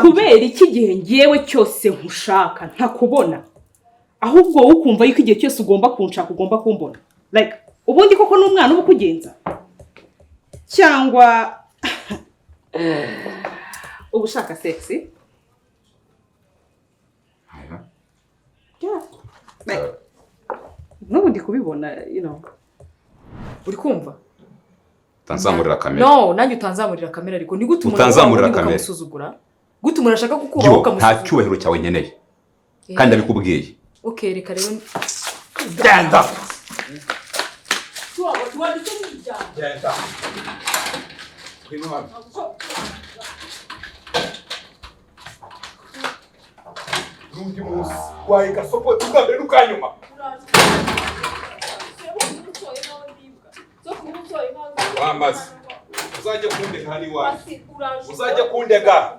kubera iki gihe ngiyewe cyose nkushaka ntakubona ahubwo wowe ukumva yuko igihe cyose ugomba kunshaka ugomba kumbona like ubundi koko n'umwana uba kugenza cyangwa ubushaka sexy like n'ubundi kubibona uri kumva utanzamurira kamera no nanjye utanzamurira kamera ariko ni gute utanzamurira kamera umusuzugura gute umuntu ashaka kukubaho ukamusuzugura nta cyubahiro cyawe nkeneye kandi abikubwiye okay reka rero genda genda kwinwa rundi munsi waye gasopo tugambere n'ukanyuma wamaze uzajya kundeka hani wawe uzajya kundeka